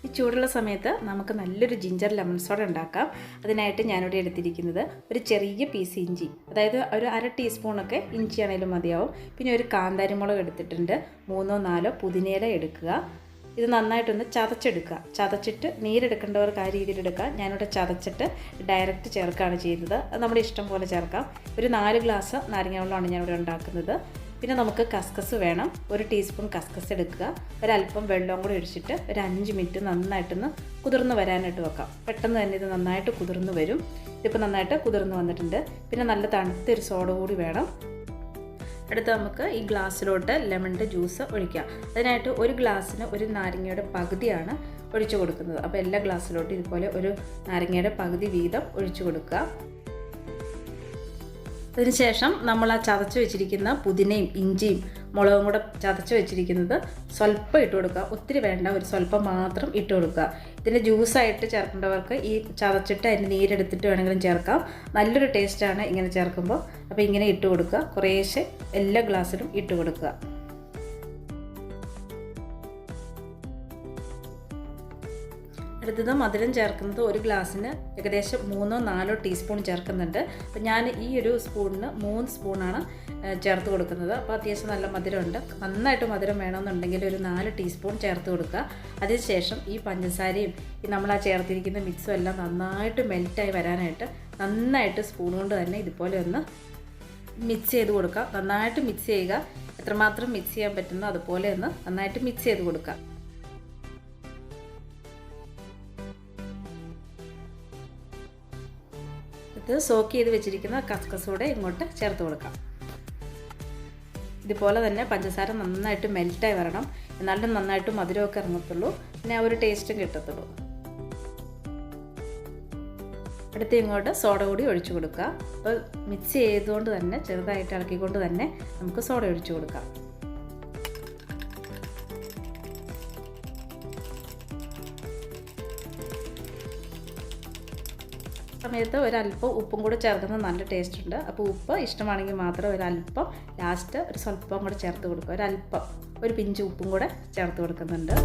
ഈ ചൂടുള്ള സമയത്ത് നമുക്ക് നല്ലൊരു ജിഞ്ചർ ലെമൺ സോഡ ഉണ്ടാക്കാം. അതിനായിട്ട് ഞാനിവിടെ എടുത്തിരിക്കുന്നത് ഒരു ചെറിയ പീസ് ഇഞ്ചി, അതായത് ഒരു 1/2 ടീസ്പൂണൊക്കെ ഇഞ്ചിയാണേലും മതിയാവും. പിന്നെ ഒരു കാന്താരി മുളക് എടുത്തിട്ടുണ്ട്, 3-4 പുതിനയില എടുക്കുക. ഇത് നന്നായിട്ടൊന്ന് ചതച്ചെടുക്കുക. ചതച്ചിട്ട് നീരെടുക്കേണ്ടവർക്ക് ആ രീതിയിൽ എടുക്കുക. ഞാനിവിടെ ചതച്ചിട്ട് ഡയറക്റ്റ് ചേർക്കുകയാണ് ചെയ്യുന്നത്. അത് നമ്മുടെ ഇഷ്ടം പോലെ ചേർക്കാം. ഒരു 4 ഗ്ലാസ് നാരങ്ങ വെള്ളമാണ് ഞാനിവിടെ ഉണ്ടാക്കുന്നത്. പിന്നെ നമുക്ക് കസ്കസ് വേണം. 1 ടീസ്പൂൺ കസ്കസ് എടുക്കുക. ഒരല്പം വെള്ളം കൂടി ഒഴിച്ചിട്ട് ഒരു 5 മിനിറ്റ് നന്നായിട്ടൊന്ന് കുതിർന്ന് വരാനായിട്ട് വെക്കാം. പെട്ടെന്ന് തന്നെ ഇത് നന്നായിട്ട് കുതിർന്ന് വരും. ഇതിപ്പോൾ നന്നായിട്ട് കുതിർന്ന് വന്നിട്ടുണ്ട്. പിന്നെ നല്ല തണുത്തൊരു സോഡ കൂടി വേണം. അടുത്ത് നമുക്ക് ഈ ഗ്ലാസ്സിലോട്ട് ലെമണിൻ്റെ ജ്യൂസ് ഒഴിക്കാം. അതിനായിട്ട് ഒരു ഗ്ലാസ്സിന് ഒരു നാരങ്ങയുടെ പകുതിയാണ് ഒഴിച്ചു കൊടുക്കുന്നത്. അപ്പോൾ എല്ലാ ഗ്ലാസ്സിലോട്ടും ഇതുപോലെ ഒരു നാരങ്ങയുടെ പകുതി വീതം ഒഴിച്ചു കൊടുക്കുക. അതിനുശേഷം നമ്മൾ ആ ചതച്ച് വെച്ചിരിക്കുന്ന പുതിനയും ഇഞ്ചിയും മുളകും കൂടെ ചതച്ച് വെച്ചിരിക്കുന്നത് സ്വല്പം ഇട്ട് കൊടുക്കുക. ഒത്തിരി വേണ്ട, ഒരു സ്വല്പം മാത്രം ഇട്ട് കൊടുക്കുക. ഇതിൻ്റെ ജ്യൂസായിട്ട് ചേർക്കേണ്ടവർക്ക് ഈ ചതച്ചിട്ട് അതിൻ്റെ നീരെടുത്തിട്ട് വേണമെങ്കിലും ചേർക്കാം. നല്ലൊരു ടേസ്റ്റാണ് ഇങ്ങനെ ചേർക്കുമ്പോൾ. അപ്പോൾ ഇങ്ങനെ ഇട്ട് കൊടുക്കുക. കുറേശ്ശെ എല്ലാ ഗ്ലാസ്സിലും ഇട്ട് കൊടുക്കുക. അടുത്തത് മധുരം ചേർക്കുന്നത് ഒരു ഗ്ലാസ്സിന് ഏകദേശം 3-4 ടീസ്പൂൺ ചേർക്കുന്നുണ്ട്. അപ്പോൾ ഞാൻ ഈ ഒരു സ്പൂണിന് 3 സ്പൂണാണ് ചേർത്ത് കൊടുക്കുന്നത്. അപ്പോൾ അത്യാവശ്യം നല്ല മധുരമുണ്ട്. നന്നായിട്ട് മധുരം വേണമെന്നുണ്ടെങ്കിൽ ഒരു 4 ടീസ്പൂൺ ചേർത്ത് കൊടുക്കുക. അതിനുശേഷം ഈ പഞ്ചസാരയും ഈ നമ്മൾ ആ ചേർത്തിരിക്കുന്ന മിക്സും എല്ലാം നന്നായിട്ട് മെൽറ്റായി വരാനായിട്ട് നന്നായിട്ട് സ്പൂൺ കൊണ്ട് തന്നെ ഇതുപോലെ ഒന്ന് മിക്സ് ചെയ്ത് കൊടുക്കുക. നന്നായിട്ട് മിക്സ് ചെയ്യുക. എത്രമാത്രം മിക്സ് ചെയ്യാൻ പറ്റുന്നോ അതുപോലെ ഒന്ന് നന്നായിട്ട് മിക്സ് ചെയ്ത് കൊടുക്കുക. ഇത് സോക്ക് ചെയ്ത് വെച്ചിരിക്കുന്ന കസ്കസൂടെ ഇങ്ങോട്ട് ചേർത്ത് കൊടുക്കാം. ഇതുപോലെ തന്നെ പഞ്ചസാര നന്നായിട്ട് മെൽറ്റായി വരണം. എന്നാലും നന്നായിട്ട് മധുരമൊക്കെ ഇറങ്ങത്തുള്ളൂ. പിന്നെ ആ ഒരു ടേസ്റ്റും കിട്ടത്തുള്ളൂ. അടുത്ത് ഇങ്ങോട്ട് സോഡ കൂടി ഒഴിച്ചു കൊടുക്കുക. അപ്പോൾ മിക്സ് ചെയ്തുകൊണ്ട് തന്നെ ചെറുതായിട്ട് ഇളക്കിക്കൊണ്ട് തന്നെ നമുക്ക് സോഡ ഒഴിച്ചു കൊടുക്കാം. സമയത്ത് ഒരല്പം ഉപ്പും കൂടെ ചേർക്കുന്നത് നല്ല ടേസ്റ്റ് ഉണ്ട്. അപ്പോൾ ഉപ്പ് ഇഷ്ടമാണെങ്കിൽ മാത്രം ഒരല്പം ലാസ്റ്റ് ഒരു സ്വല്പം കൂടെ ചേർത്ത് കൊടുക്കുക. ഒരു പിഞ്ച് ഉപ്പും കൂടെ ചേർത്ത് കൊടുക്കുന്നുണ്ട്.